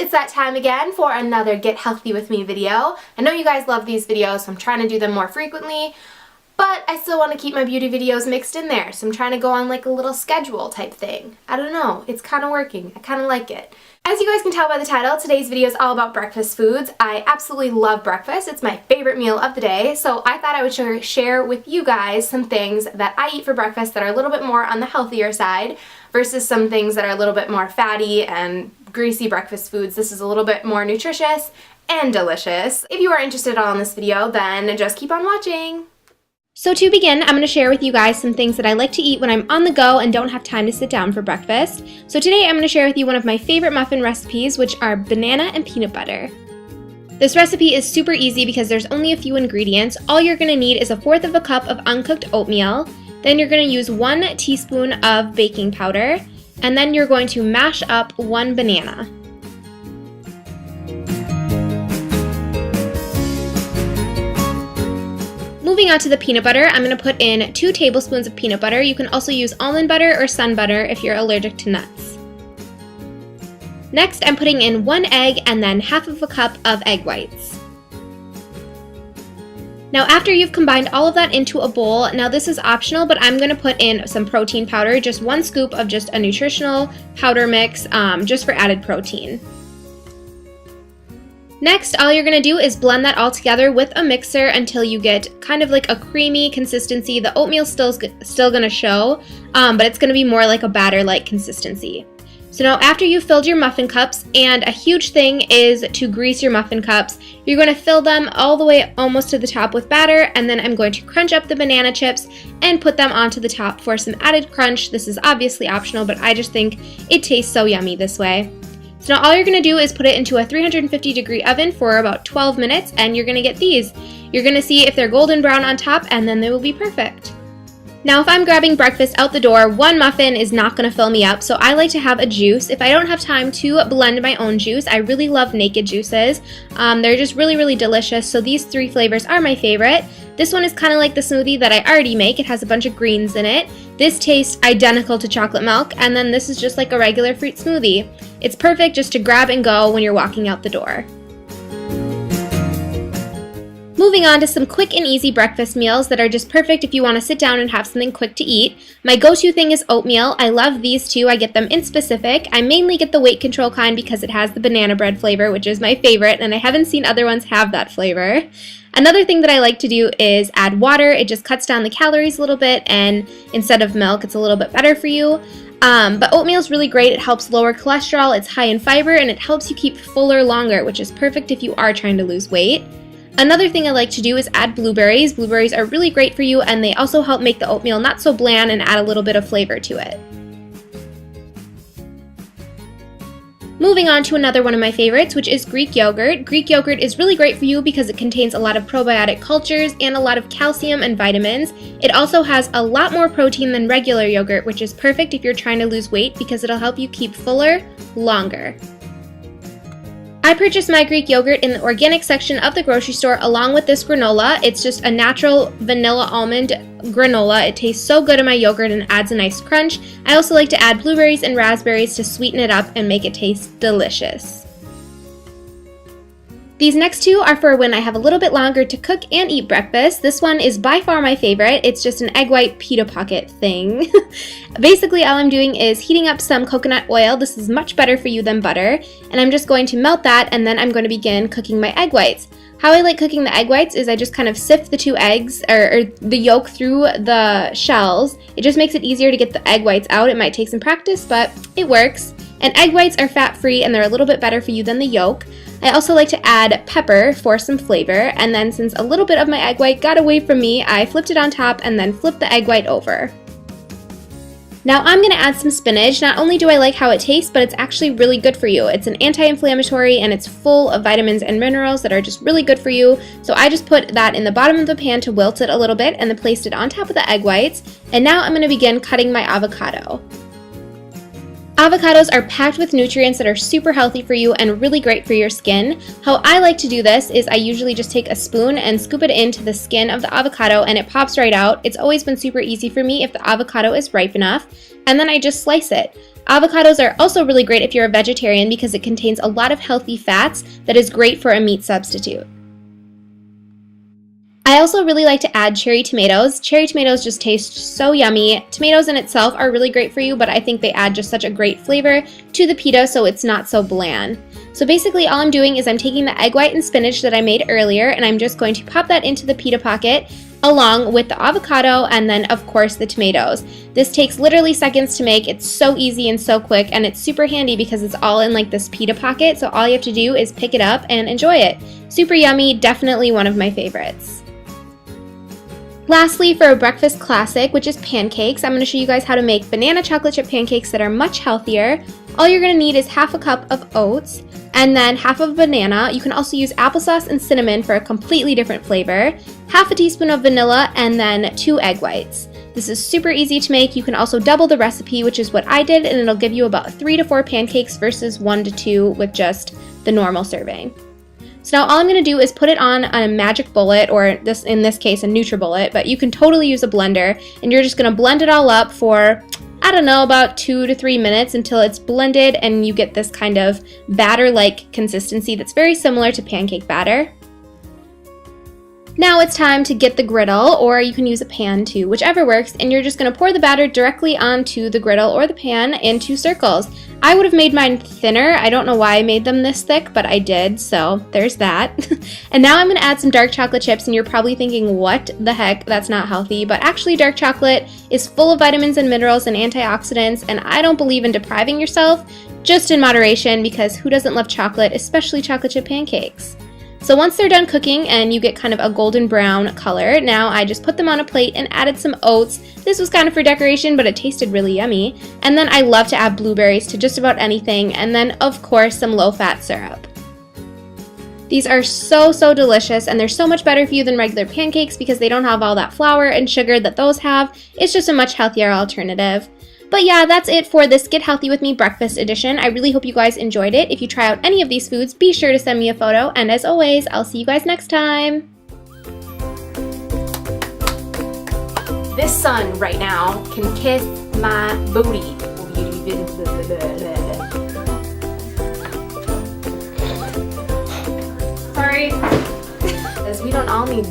it's that time again for another Get Healthy With Me video. I know you guys love these videos, so I'm trying to do them more frequently, but I still want to keep my beauty videos mixed in there, so I'm trying to go on like a little schedule type thing. I don't know, it's kind of working. I kind of like it. As you guys can tell by the title, today's video is all about breakfast foods. I absolutely love breakfast. It's my favorite meal of the day, so I thought I would share with you guys some things that I eat for breakfast that are a little bit more on the healthier side versus some things that are a little bit more fatty and greasy breakfast foods. This is a little bit more nutritious and delicious. If you are interested in this video, then just keep on watching. So to begin, I'm going to share with you guys some things that I like to eat when I'm on the go and don't have time to sit down for breakfast. So today I'm going to share with you one of my favorite muffin recipes, which are banana and peanut butter. This recipe is super easy because there's only a few ingredients. All you're going to need is 1/4 cup of uncooked oatmeal, then you're going to use 1 teaspoon of baking powder, and then you're going to mash up 1 banana. Moving on to the peanut butter, I'm going to put in 2 tablespoons of peanut butter. You can also use almond butter or sun butter if you're allergic to nuts. Next, I'm putting in 1 egg and then 1/2 cup of egg whites. Now after you've combined all of that into a bowl, now this is optional, but I'm going to put in some protein powder, just 1 scoop of just a nutritional powder mix, just for added protein. Next, all you're going to do is blend that all together with a mixer until you get kind of like a creamy consistency. The oatmeal's still going to show, but it's going to be more like a batter-like consistency. So now after you've filled your muffin cups, and a huge thing is to grease your muffin cups, you're going to fill them all the way almost to the top with batter, and then I'm going to crunch up the banana chips and put them onto the top for some added crunch. This is obviously optional, but I just think it tastes so yummy this way. So now all you're going to do is put it into a 350-degree oven for about 12 minutes, and you're going to get these. You're going to see if they're golden brown on top, and then they will be perfect. Now if I'm grabbing breakfast out the door, 1 muffin is not going to fill me up, so I like to have a juice. If I don't have time to blend my own juice, I really love Naked juices. They're just really, really delicious, so these 3 flavors are my favorite. This one is kind of like the smoothie that I already make. It has a bunch of greens in it. This tastes identical to chocolate milk, and then this is just like a regular fruit smoothie. It's perfect just to grab and go when you're walking out the door. Moving on to some quick and easy breakfast meals that are just perfect if you want to sit down and have something quick to eat. My go-to thing is oatmeal. I love these two. I get them in specific. I mainly get the weight control kind because it has the banana bread flavor, which is my favorite, and I haven't seen other ones have that flavor. Another thing that I like to do is add water. It just cuts down the calories a little bit, and instead of milk, it's a little bit better for you. But oatmeal is really great. It helps lower cholesterol, it's high in fiber, and it helps you keep fuller longer, which is perfect if you are trying to lose weight. Another thing I like to do is add blueberries. Blueberries are really great for you, and they also help make the oatmeal not so bland and add a little bit of flavor to it. Moving on to another one of my favorites, which is Greek yogurt. Greek yogurt is really great for you because it contains a lot of probiotic cultures and a lot of calcium and vitamins. It also has a lot more protein than regular yogurt, which is perfect if you're trying to lose weight because it'll help you keep fuller longer. I purchased my Greek yogurt in the organic section of the grocery store along with this granola. It's just a natural vanilla almond granola. It tastes so good in my yogurt and adds a nice crunch. I also like to add blueberries and raspberries to sweeten it up and make it taste delicious. These next 2 are for when I have a little bit longer to cook and eat breakfast. This one is by far my favorite. It's just an egg white pita pocket thing. Basically, all I'm doing is heating up some coconut oil. This is much better for you than butter. And I'm just going to melt that, and then I'm going to begin cooking my egg whites. How I like cooking the egg whites is I just kind of sift the 2 eggs, or the yolk through the shells. It just makes it easier to get the egg whites out. It might take some practice, but it works. And egg whites are fat-free, and they're a little bit better for you than the yolk. I also like to add pepper for some flavor, and then since a little bit of my egg white got away from me, I flipped it on top and then flipped the egg white over. Now I'm going to add some spinach. Not only do I like how it tastes, but it's actually really good for you. It's an anti-inflammatory, and it's full of vitamins and minerals that are just really good for you. So I just put that in the bottom of the pan to wilt it a little bit, and then placed it on top of the egg whites. And now I'm going to begin cutting my avocado. Avocados are packed with nutrients that are super healthy for you and really great for your skin. How I like to do this is I usually just take a spoon and scoop it into the skin of the avocado and it pops right out. It's always been super easy for me if the avocado is ripe enough, and then I just slice it. Avocados are also really great if you're a vegetarian because it contains a lot of healthy fats that is great for a meat substitute. I also really like to add cherry tomatoes. Cherry tomatoes just taste so yummy. Tomatoes in itself are really great for you, but I think they add just such a great flavor to the pita so it's not so bland. So basically all I'm doing is I'm taking the egg white and spinach that I made earlier and I'm just going to pop that into the pita pocket along with the avocado and then of course the tomatoes. This takes literally seconds to make. It's so easy and so quick and it's super handy because it's all in like this pita pocket, so all you have to do is pick it up and enjoy it. Super yummy, definitely one of my favorites. Lastly, for a breakfast classic, which is pancakes, I'm going to show you guys how to make banana chocolate chip pancakes that are much healthier. All you're going to need is half a cup of oats and then half of a banana. You can also use applesauce and cinnamon for a completely different flavor, half a teaspoon of vanilla, and then 2 egg whites. This is super easy to make. You can also double the recipe, which is what I did, and it'll give you about 3 to 4 pancakes versus 1 to 2 with just the normal serving. So now all I'm going to do is put it on a Magic Bullet, or in this case a NutriBullet, but you can totally use a blender, and you're just going to blend it all up for, I don't know, about 2 to 3 minutes until it's blended and you get this kind of batter-like consistency that's very similar to pancake batter. Now it's time to get the griddle, or you can use a pan too, whichever works, and you're just going to pour the batter directly onto the griddle or the pan in 2 circles. I would have made mine thinner. I don't know why I made them this thick, but I did, so there's that. And now I'm going to add some dark chocolate chips, and you're probably thinking, what the heck, that's not healthy, but actually dark chocolate is full of vitamins and minerals and antioxidants, and I don't believe in depriving yourself, just in moderation, because who doesn't love chocolate, especially chocolate chip pancakes? So once they're done cooking and you get kind of a golden brown color, now I just put them on a plate and added some oats. This was kind of for decoration, but it tasted really yummy. And then I love to add blueberries to just about anything, and then of course some low-fat syrup. These are so delicious, and they're so much better for you than regular pancakes because they don't have all that flour and sugar that those have. It's just a much healthier alternative. But yeah, that's it for this Get Healthy With Me breakfast edition. I really hope you guys enjoyed it. If you try out any of these foods, be sure to send me a photo. And as always, I'll see you guys next time. This sun right now can kiss my booty. Sorry. Because we don't all need